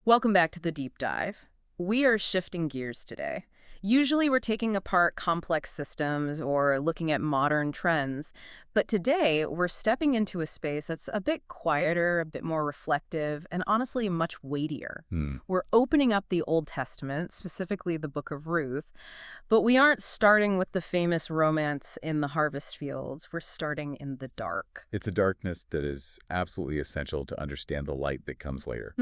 Welcome back to the deep dive. We are shifting gears today. Usually we're taking apart complex systems or looking at modern trends, but today we're stepping into a space that's a bit quieter, a bit more reflective, and honestly much weightier. We're opening up the Old Testament, specifically the book of Ruth, but we aren't starting with the famous romance in the harvest fields. We're starting in the dark. It's a darkness that is absolutely essential to understand the light that comes later.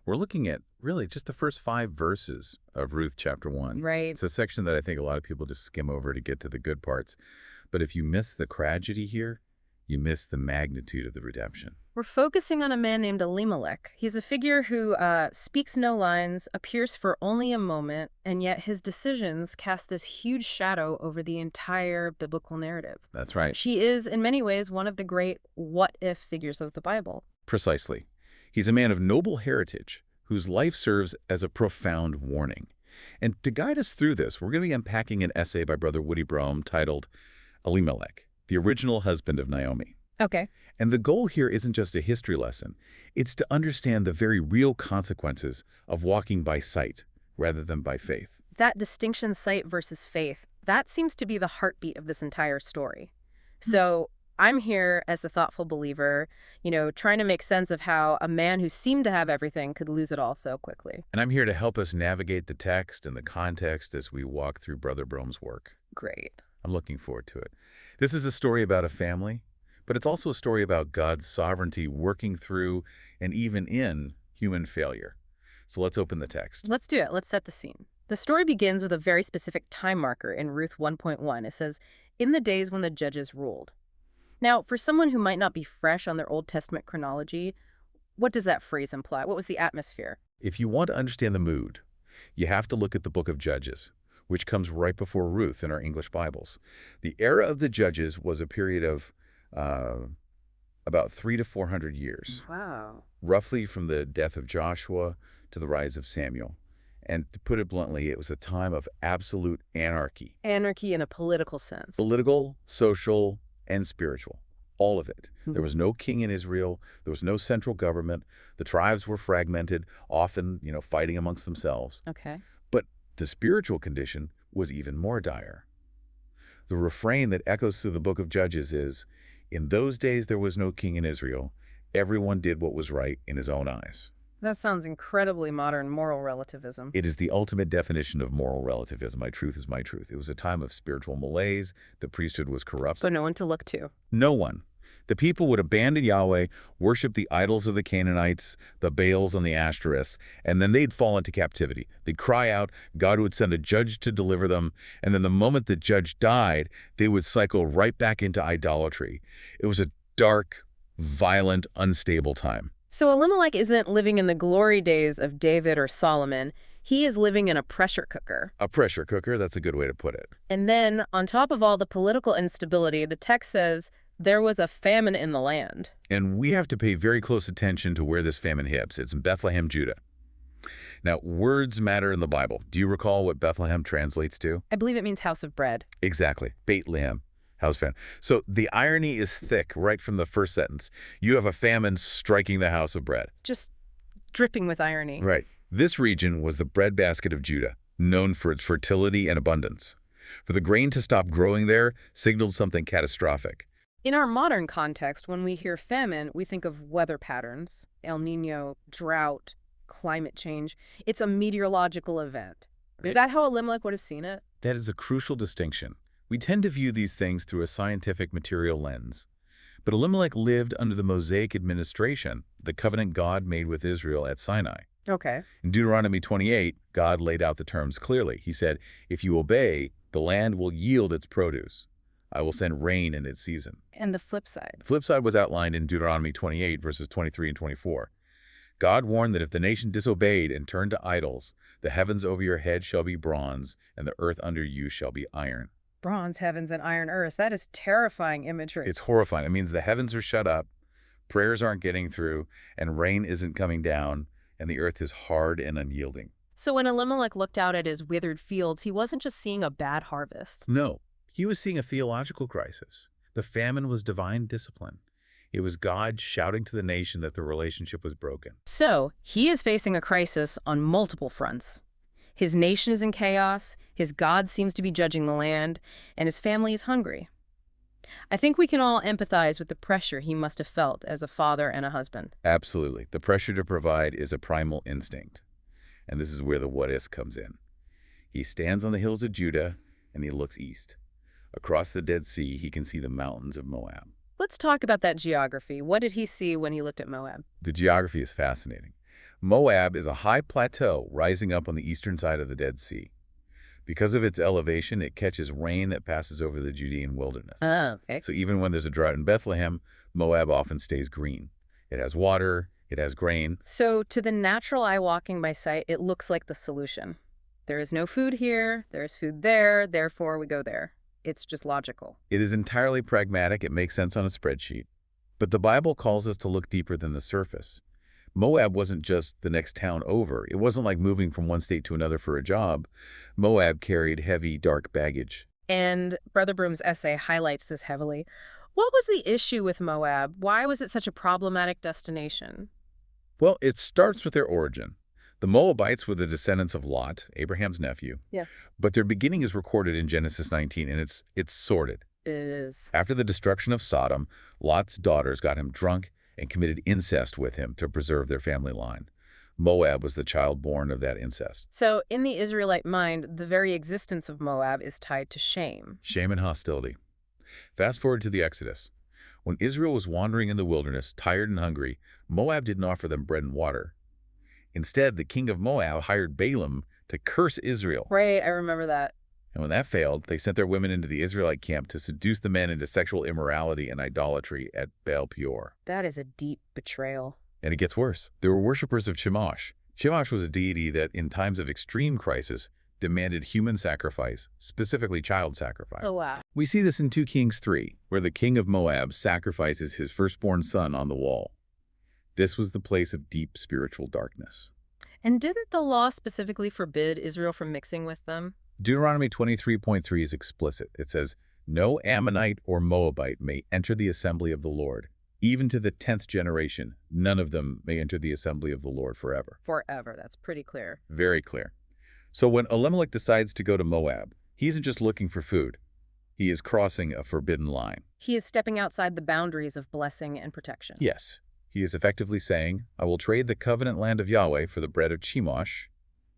We're looking at really just the first 5 verses of Ruth chapter 1. Right. It's a section that I think a lot of people just skim over to get to the good parts. But if you miss the tragedy here, you miss the magnitude of the redemption. We're focusing on a man named Elimelek. He's a figure who speaks no lines, appears for only a moment, and yet his decisions cast this huge shadow over the entire biblical narrative. That's right. She is, in many ways, one of the great what-if figures of the Bible. Precisely. He's a man of noble heritage whose life serves as a profound warning. And to guide us through this, we're going to be unpacking an essay by Brother Woody Brome titled Elimelek, the original husband of Naomi. Okay. And the goal here isn't just a history lesson. It's to understand the very real consequences of walking by sight rather than by faith. That distinction, sight versus faith, that seems to be the heartbeat of this entire story. So I'm here as the thoughtful believer, trying to make sense of how a man who seemed to have everything could lose it all so quickly. And I'm here to help us navigate the text and the context as we walk through Brother Brome's work. Great. I'm looking forward to it. This is a story about a family, but it's also a story about God's sovereignty working through and even in human failure. So let's open the text. Let's do it. Let's set the scene. The story begins with a very specific time marker in Ruth 1.1. It says, "In the days when the judges ruled." Now, for someone who might not be fresh on their Old Testament chronology, what does that phrase imply? What was the atmosphere? If you want to understand the mood, you have to look at the book of Judges, which comes right before Ruth in our English Bibles. The era of the Judges was a period of about 300 to 400 years. Wow. Roughly from the death of Joshua to the rise of Samuel. And to put it bluntly, it was a time of absolute anarchy. Anarchy in a political sense. Political, social, and spiritual. All of it. There was no king in Israel. There was no central government. The tribes were fragmented, often, fighting amongst themselves. Okay. But the spiritual condition was even more dire. The refrain that echoes through the book of Judges is, "In those days there was no king in Israel. Everyone did what was right in his own eyes." That sounds incredibly modern moral relativism. It is the ultimate definition of moral relativism. My truth is my truth. It was a time of spiritual malaise. The priesthood was corrupt. So no one to look to. No one. The people would abandon Yahweh, worship the idols of the Canaanites, the Baals and the Ashtoreths, and then they'd fall into captivity. They'd cry out, God would send a judge to deliver them, and then the moment the judge died, they would cycle right back into idolatry. It was a dark, violent, unstable time. So Elimelek isn't living in the glory days of David or Solomon. He is living in a pressure cooker. A pressure cooker, that's a good way to put it. And then, on top of all the political instability, the text says there was a famine in the land. And we have to pay very close attention to where this famine hits. It's in Bethlehem, Judah. Now, words matter in the Bible. Do you recall what Bethlehem translates to? I believe it means house of bread. Exactly. Bethlehem. House famine. So the irony is thick right from the first sentence. You have a famine striking the house of bread. Just dripping with irony. Right. This region was the breadbasket of Judah, known for its fertility and abundance. For the grain to stop growing there signaled something catastrophic. In our modern context, when we hear famine, we think of weather patterns, El Niño, drought, climate change. It's a meteorological event. Is that how Elimelek would have seen it? That is a crucial distinction. We tend to view these things through a scientific material lens. But Elimelek lived under the Mosaic administration, the covenant God made with Israel at Sinai. Okay. In Deuteronomy 28, God laid out the terms clearly. He said, if you obey, the land will yield its produce. I will send rain in its season. And the flip side? The flip side was outlined in Deuteronomy 28, verses 23 and 24. God warned that if the nation disobeyed and turned to idols, the heavens over your head shall be bronze, and the earth under you shall be iron. Bronze heavens and iron earth. That is terrifying imagery. It's horrifying. It means the heavens are shut up, prayers aren't getting through, and rain isn't coming down, and the earth is hard and unyielding. So when Elimelek looked out at his withered fields, he wasn't just seeing a bad harvest. No, he was seeing a theological crisis. The famine was divine discipline. It was God shouting to the nation that the relationship was broken. So, he is facing a crisis on multiple fronts. His nation is in chaos, his God seems to be judging the land, and his family is hungry. I think we can all empathize with the pressure he must have felt as a father and a husband. Absolutely. The pressure to provide is a primal instinct. And this is where the what-if comes in. He stands on the hills of Judah, and he looks east. Across the Dead Sea, he can see the mountains of Moab. Let's talk about that geography. What did he see when he looked at Moab? The geography is fascinating. Moab is a high plateau rising up on the eastern side of the Dead Sea. Because of its elevation, it catches rain that passes over the Judean wilderness. Oh, okay. So even when there's a drought in Bethlehem, Moab often stays green. It has water, it has grain. So to the natural eye walking by sight, it looks like the solution. There is no food here, there is food there, therefore we go there. It's just logical. It is entirely pragmatic. It makes sense on a spreadsheet. But the Bible calls us to look deeper than the surface. Moab wasn't just the next town over. It wasn't like moving from one state to another for a job. Moab carried heavy, dark baggage. And Brother Broom's essay highlights this heavily. What was the issue with Moab? Why was it such a problematic destination? Well, it starts with their origin. The Moabites were the descendants of Lot, Abraham's nephew. Yeah. But their beginning is recorded in Genesis 19, and it's sordid. It is. After the destruction of Sodom, Lot's daughters got him drunk and committed incest with him to preserve their family line. Moab was the child born of that incest. So in the Israelite mind, the very existence of Moab is tied to shame. Shame and hostility. Fast forward to the Exodus. When Israel was wandering in the wilderness, tired and hungry, Moab didn't offer them bread and water. Instead, the king of Moab hired Balaam to curse Israel. Right, I remember that. And when that failed, they sent their women into the Israelite camp to seduce the men into sexual immorality and idolatry at Baal Peor. That is a deep betrayal. And it gets worse. They were worshippers of Chemosh. Chemosh was a deity that, in times of extreme crisis, demanded human sacrifice, specifically child sacrifice. Oh, wow. We see this in 2 Kings 3, where the king of Moab sacrifices his firstborn son on the wall. This was the place of deep spiritual darkness. And didn't the law specifically forbid Israel from mixing with them? Deuteronomy 23.3 is explicit. It says, "No Ammonite or Moabite may enter the assembly of the Lord. Even to the 10th generation, none of them may enter the assembly of the Lord forever." Forever. That's pretty clear. Very clear. So when Elimelek decides to go to Moab, he isn't just looking for food. He is crossing a forbidden line. He is stepping outside the boundaries of blessing and protection. Yes, he is effectively saying, "I will trade the covenant land of Yahweh for the bread of Chemosh."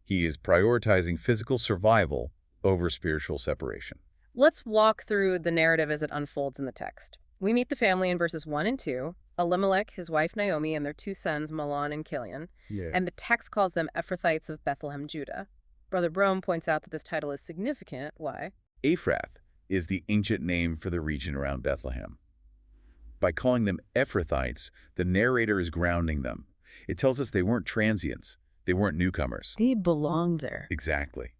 He is prioritizing physical survival over spiritual separation. Let's walk through the narrative as it unfolds in the text. We meet the family in verses 1 and 2, Elimelek, his wife Naomi, and their 2 sons, Mahlon and Kilion. Yeah. And the text calls them Ephrathites of Bethlehem, Judah. Brother Brome points out that this title is significant. Why? Ephrath is the ancient name for the region around Bethlehem. By calling them Ephrathites, the narrator is grounding them. It tells us they weren't transients. They weren't newcomers. They belong there. Exactly.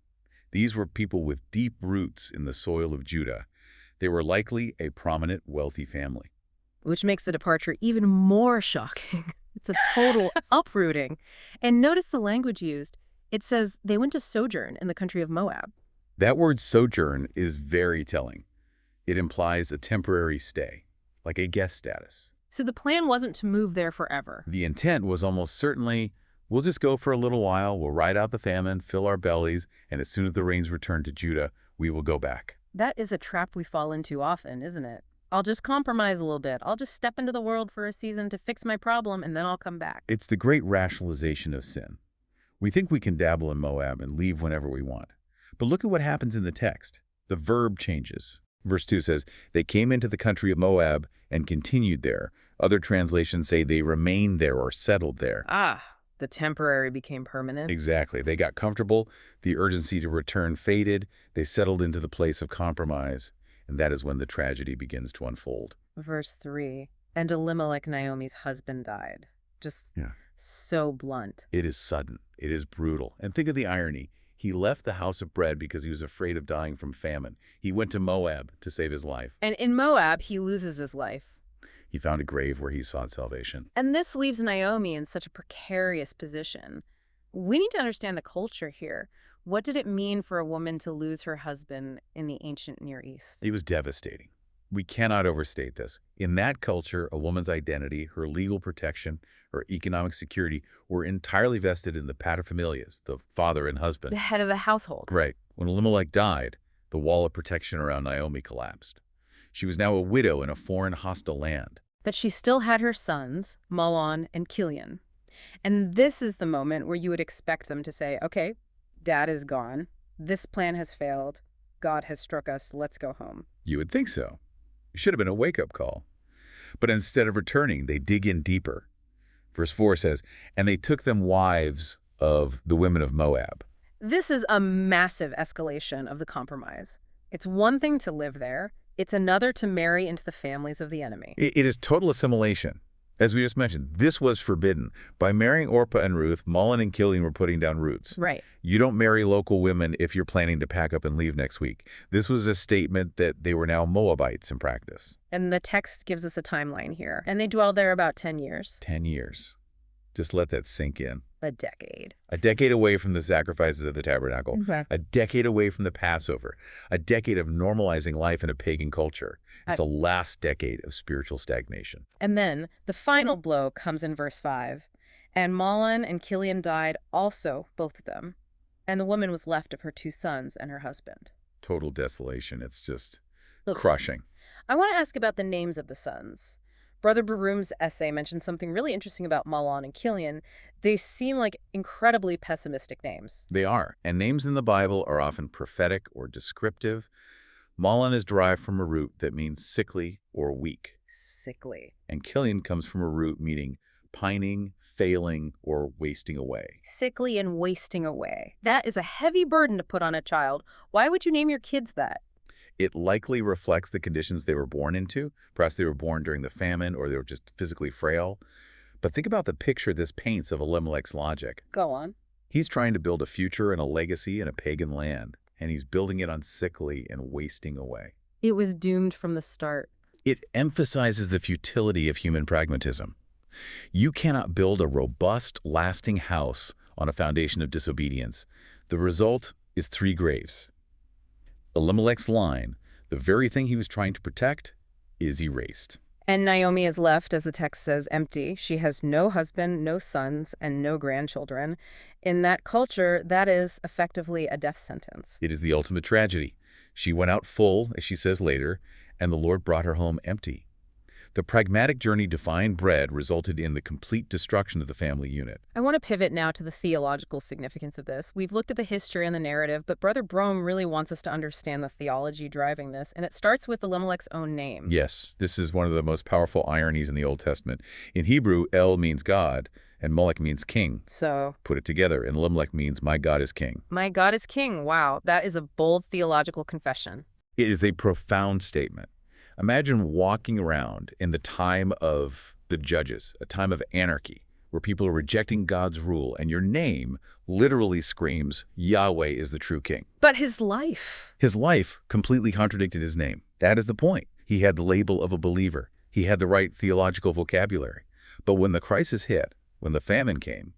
These were people with deep roots in the soil of Judah. They were likely a prominent, wealthy family. Which makes the departure even more shocking. It's a total uprooting. And notice the language used. It says they went to sojourn in the country of Moab. That word sojourn is very telling. It implies a temporary stay, like a guest status. So the plan wasn't to move there forever. The intent was almost certainly, we'll just go for a little while, we'll ride out the famine, fill our bellies, and as soon as the rains return to Judah, we will go back. That is a trap we fall into often, isn't it? I'll just compromise a little bit. I'll just step into the world for a season to fix my problem, and then I'll come back. It's the great rationalization of sin. We think we can dabble in Moab and leave whenever we want. But look at what happens in the text. The verb changes. Verse 2 says, "They came into the country of Moab and continued there." Other translations say they remained there or settled there. Ah, the temporary became permanent. Exactly. They got comfortable. The urgency to return faded. They settled into the place of compromise. And that is when the tragedy begins to unfold. Verse 3, and Elimelek, Naomi's husband, died. Just so blunt. It is sudden. It is brutal. And think of the irony. He left the house of bread because he was afraid of dying from famine. He went to Moab to save his life. And in Moab, he loses his life. He found a grave where he sought salvation. And this leaves Naomi in such a precarious position. We need to understand the culture here. What did it mean for a woman to lose her husband in the ancient Near East? It was devastating. We cannot overstate this. In that culture, a woman's identity, her legal protection, her economic security were entirely vested in the paterfamilias, the father and The husband. head of the household. Right. When Elimelek died, the wall of protection around Naomi collapsed. She was now a widow in a foreign, hostile land. But she still had her sons, Mahlon and Kilian. And this is the moment where you would expect them to say, okay, Dad is gone. This plan has failed. God has struck us. Let's go home. You would think so. It should have been a wake-up call. But instead of returning, they dig in deeper. Verse 4 says, "And they took them wives of the women of Moab." This is a massive escalation of the compromise. It's one thing to live there. It's another to marry into the families of the enemy. It is total assimilation. As we just mentioned, this was forbidden. By marrying Orpah and Ruth, Mahlon and Kilian were putting down roots. Right. You don't marry local women if you're planning to pack up and leave next week. This was a statement that they were now Moabites in practice. And the text gives us a timeline here. And they dwell there about 10 years. 10 years. Just let that sink in. A decade. A decade away from the sacrifices of the tabernacle. Okay. A decade away from the Passover. A decade of normalizing life in a pagan culture. It's a last decade of spiritual stagnation. And then the final blow comes in verse 5. And Mahlon and Kilian died also, both of them. And the woman was left of her 2 sons and her husband. Total desolation. It's just Look, crushing. I want to ask about the names of the sons. Brother Barum's essay mentioned something really interesting about Mahlon and Kilian. They seem like incredibly pessimistic names. They are. And names in the Bible are often prophetic or descriptive. Mahlon is derived from a root that means sickly or weak. Sickly. And Kilian comes from a root meaning pining, failing, or wasting away. Sickly and wasting away. That is a heavy burden to put on a child. Why would you name your kids that? It likely reflects the conditions they were born into. Perhaps they were born during the famine or they were just physically frail. But think about the picture this paints of Elimelek's logic. Go on. He's trying to build a future and a legacy in a pagan land, and he's building it on sickly and wasting away. It was doomed from the start. It emphasizes the futility of human pragmatism. You cannot build a robust, lasting house on a foundation of disobedience. The result is 3 graves. Elimelek's line, the very thing he was trying to protect, is erased. And Naomi is left, as the text says, empty. She has no husband, no sons, and no grandchildren. In that culture, that is effectively a death sentence. It is the ultimate tragedy. She went out full, as she says later, and the Lord brought her home empty. The pragmatic journey to find bread resulted in the complete destruction of the family unit. I want to pivot now to the theological significance of this. We've looked at the history and the narrative, but Brother Brome really wants us to understand the theology driving this, and it starts with Elimelek's own name. Yes, this is one of the most powerful ironies in the Old Testament. In Hebrew, El means God, and Molech means king. So, Put it together, and Elimelek means my God is king. my God is king. Wow, that is a bold theological confession. It is a profound statement. Imagine walking around in the time of the judges, a time of anarchy, where people are rejecting God's rule, and your name literally screams, Yahweh is the true king. But his life. His life completely contradicted his name. That is the point. He had the label of a believer. He had the right theological vocabulary. But when the crisis hit, when the famine came,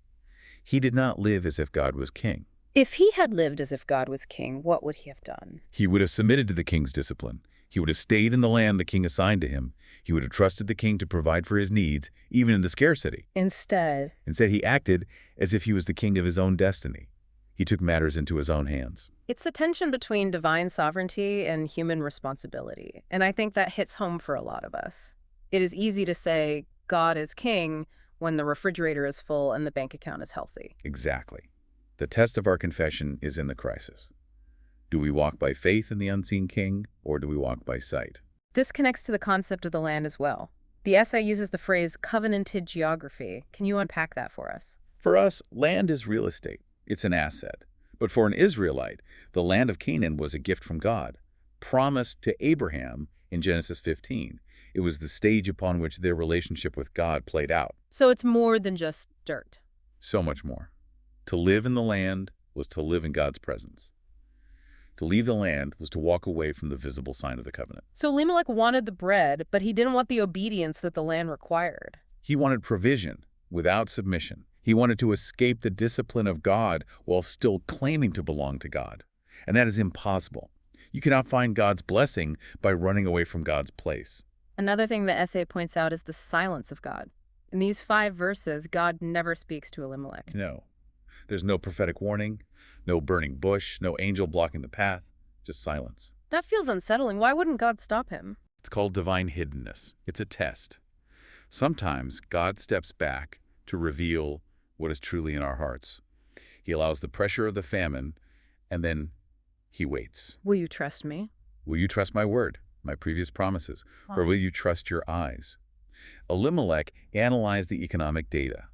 he did not live as if God was king. If he had lived as if God was king, what would he have done? He would have submitted to the king's discipline. He would have stayed in the land the king assigned to him. He would have trusted the king to provide for his needs, even in the scarcity. Instead, He acted as if he was the king of his own destiny. He took matters into his own hands. it's the tension between divine sovereignty and human responsibility. And I think that hits home for a lot of us. It is easy to say God is king when the refrigerator is full and the bank account is healthy. Exactly. The test of our confession is in the crisis. Do we walk by faith in the unseen king, or do we walk by sight? This connects to the concept of the land as well. The essay uses the phrase covenanted geography. Can you unpack that for us? For us, land is real estate. It's an asset. But for an Israelite, the land of Canaan was a gift from God, promised to Abraham in Genesis 15. It was the stage upon which their relationship with God played out. So it's more than just dirt. So much more. To live in the land was to live in God's presence. To leave the land was to walk away from the visible sign of the covenant. So Elimelek wanted the bread, but he didn't want the obedience that the land required. He wanted provision without submission. He wanted to escape the discipline of God while still claiming to belong to God. And that is impossible. You cannot find God's blessing by running away from God's place. Another thing the essay points out is the silence of God. In these 5 verses, God never speaks to Elimelek. No. There's no prophetic warning, no burning bush, no angel blocking the path, just silence. That feels unsettling. Why wouldn't God stop him? It's called divine hiddenness. It's a test. Sometimes God steps back to reveal what is truly in our hearts. He allows the pressure of the famine, and then he waits. Will you trust me? Will you trust my word, my previous promises, or will you trust your eyes? Elimelek analyzed the economic data.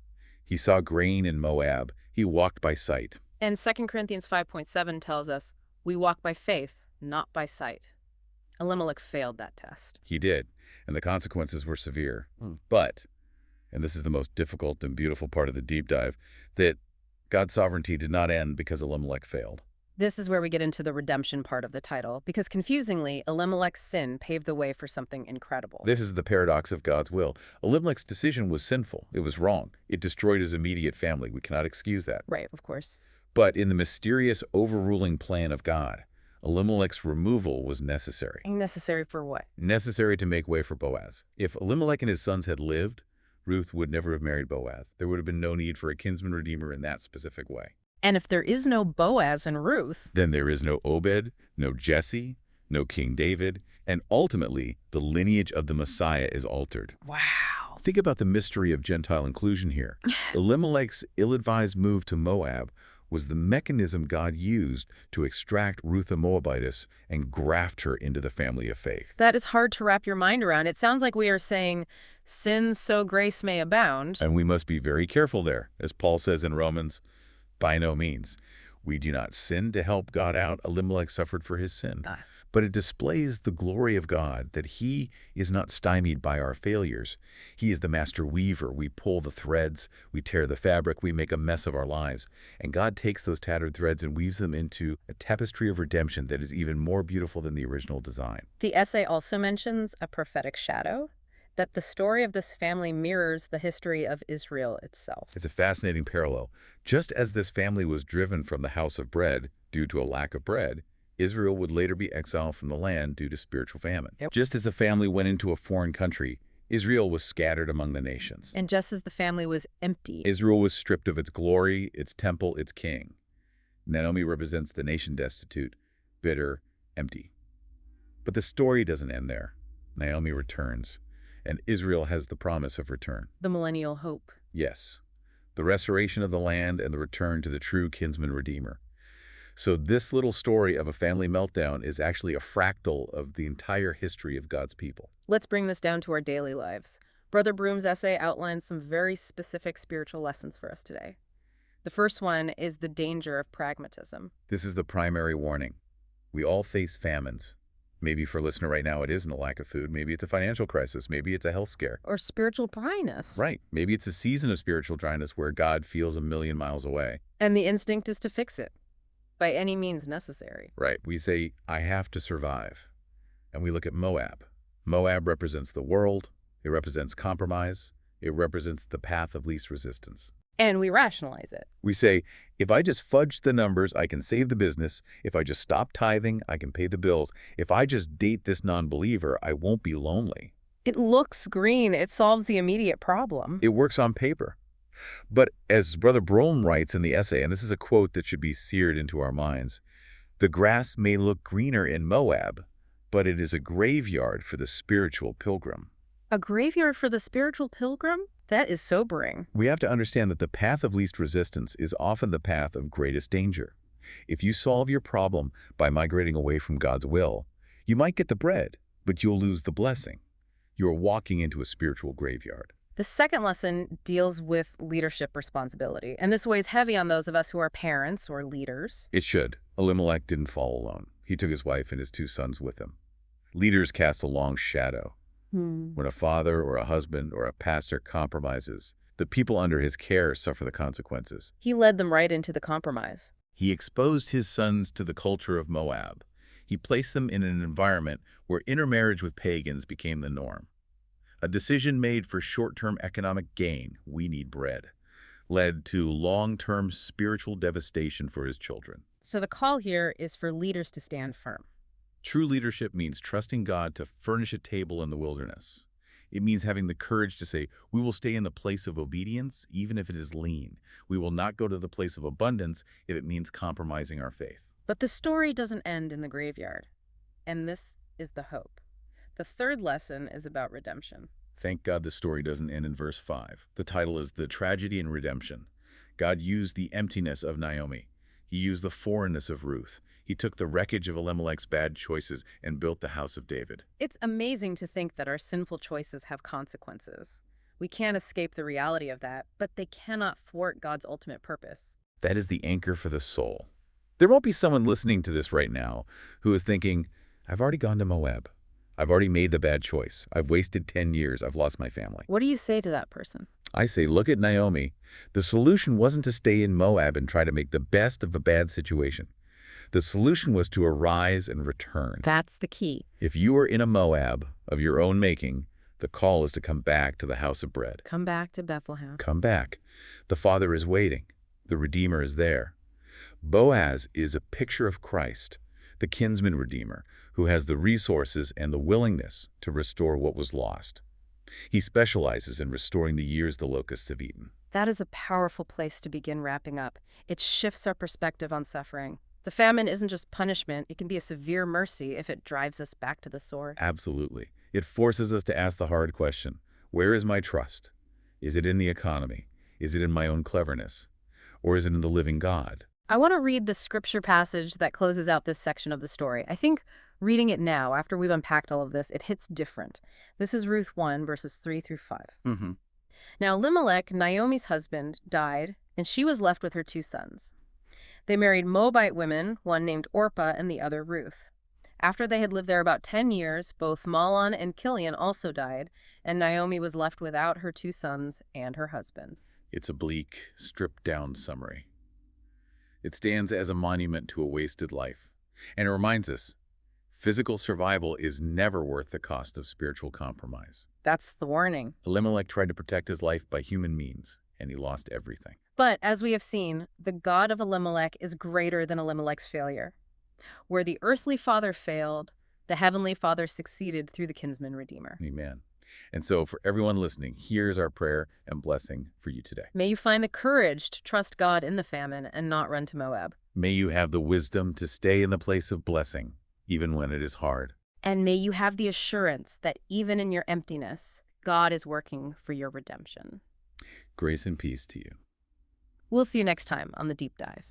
He saw grain in Moab. He walked by sight. And 2 Corinthians 5:7 tells us, we walk by faith, not by sight. Elimelek failed that test. He did, and the consequences were severe. But, and this is the most difficult and beautiful part of the deep dive, that God's sovereignty did not end because Elimelek failed. This is where we get into the redemption part of the title, because confusingly, Elimelek's sin paved the way for something incredible. This is the paradox of God's will. Elimelek's decision was sinful. It was wrong. It destroyed his immediate family. We cannot excuse that. Right, of course. But in the mysterious overruling plan of God, Elimelek's removal was necessary. Necessary for what? Necessary to make way for Boaz. If Elimelek and his sons had lived, Ruth would never have married Boaz. There would have been no need for a kinsman-redeemer in that specific way. And if there is no Boaz and Ruth, then there is no Obed, no Jesse, no King David, and ultimately, the lineage of the Messiah is altered. wow. Think about the mystery of Gentile inclusion here. Elimelek's ill-advised move to Moab was the mechanism God used to extract Ruth the Moabitess and graft her into the family of faith. That is hard to wrap your mind around. It sounds like we are saying, sin so grace may abound. And we must be very careful there. As Paul says in Romans, by no means. We do not sin to help God out. Elimelek suffered for his sin. But it displays the glory of God, that he is not stymied by our failures. He is the master weaver. We pull the threads, we tear the fabric, we make a mess of our lives. And God takes those tattered threads and weaves them into a tapestry of redemption that is even more beautiful than the original design. The essay also mentions a prophetic shadow, that the story of this family mirrors the history of Israel itself. It's a fascinating parallel. Just as this family was driven from the house of bread due to a lack of bread, Israel would later be exiled from the land due to spiritual famine. Yep. Just as the family went into a foreign country, Israel was scattered among the nations. And just as the family was empty, Israel was stripped of its glory, its temple, its king. Naomi represents the nation destitute, bitter, empty. But the story doesn't end there. Naomi returns, and Israel has the promise of return. the millennial hope. Yes, the restoration of the land and the return to the true kinsman-redeemer. So this little story of a family meltdown is actually a fractal of the entire history of God's people. Let's bring this down to our daily lives. Brother Broom's essay outlines some very specific spiritual lessons for us today. The first one is the danger of pragmatism. This is the primary warning. We all face famines. Maybe for a listener right now, it isn't a lack of food. Maybe it's a financial crisis. Maybe it's a health scare. Or spiritual dryness. Right. Maybe it's a season of spiritual dryness where God feels a million miles away. And the instinct is to fix it, by any means necessary. Right. We say, I have to survive. And we look at Moab. Moab represents the world. It represents compromise. It represents the path of least resistance. And we rationalize it. We say, if I just fudge the numbers, I can save the business. If I just stop tithing, I can pay the bills. If I just date this non-believer, I won't be lonely. It looks green. It solves the immediate problem. It works on paper. But as Brother Brom writes in the essay, and this is a quote that should be seared into our minds, the grass may look greener in Moab, but it is a graveyard for the spiritual pilgrim. A graveyard for the spiritual pilgrim? That is sobering. We have to understand that the path of least resistance is often the path of greatest danger. If you solve your problem by migrating away from God's will, you might get the bread, but you'll lose the blessing. You are walking into a spiritual graveyard. The second lesson deals with leadership responsibility, and this weighs heavy on those of us who are parents or leaders. It should. Elimelek didn't fall alone. He took his wife and his 2 sons with him. Leaders cast a long shadow. When a father or a husband or a pastor compromises, the people under his care suffer the consequences. He led them right into the compromise. He exposed his sons to the culture of Moab. He placed them in an environment where intermarriage with pagans became the norm. A decision made for short-term economic gain, we need bread, led to long-term spiritual devastation for his children. So the call here is for leaders to stand firm. True leadership means trusting God to furnish a table in the wilderness. It means having the courage to say, we will stay in the place of obedience, even if it is lean. We will not go to the place of abundance if it means compromising our faith. But the story doesn't end in the graveyard. And this is the hope. The third lesson is about redemption. Thank God the story doesn't end in verse 5. The title is The Tragedy and Redemption. God used the emptiness of Naomi. He used the foreignness of Ruth. He took the wreckage of Elimelek's bad choices and built the house of David. It's amazing to think that our sinful choices have consequences. We can't escape the reality of that, but they cannot thwart God's ultimate purpose. That is the anchor for the soul. There won't be someone listening to this right now who is thinking, I've already gone to Moab. I've already made the bad choice. I've wasted 10 years. I've lost my family. What do you say to that person? I say, look at Naomi. The solution wasn't to stay in Moab and try to make the best of a bad situation. The solution was to arise and return. That's the key. If you are in a Moab of your own making, the call is to come back to the house of bread. Come back to Bethlehem. Come back. The Father is waiting. The Redeemer is there. Boaz is a picture of Christ, the kinsman-redeemer, who has the resources and the willingness to restore what was lost. He specializes in restoring the years the locusts have eaten. That is a powerful place to begin wrapping up. It shifts our perspective on suffering. The famine isn't just punishment, it can be a severe mercy if it drives us back to the source. Absolutely. It forces us to ask the hard question, where is my trust? Is it in the economy? Is it in my own cleverness? Or is it in the living God? I want to read the scripture passage that closes out this section of the story. I think reading it now, after we've unpacked all of this, it hits different. This is Ruth 1, verses 3 through 5. Now Elimelek, Naomi's husband, died, and she was left with her 2 sons. They married Moabite women, one named Orpah and the other Ruth. After they had lived there about 10 years, both Mahlon and Kilion also died, and Naomi was left without her 2 sons and her husband. It's a bleak, stripped-down summary. It stands as a monument to a wasted life, and it reminds us, physical survival is never worth the cost of spiritual compromise. That's the warning. Elimelek tried to protect his life by human means, and he lost everything. But, as we have seen, the God of Elimelek is greater than Elimelek's failure. Where the earthly father failed, the heavenly Father succeeded through the kinsman-redeemer. Amen. And so for everyone listening, here's our prayer and blessing for you today. May you find the courage to trust God in the famine and not run to Moab. May you have the wisdom to stay in the place of blessing, even when it is hard. And may you have the assurance that even in your emptiness, God is working for your redemption. Grace and peace to you. We'll see you next time on The Deep Dive.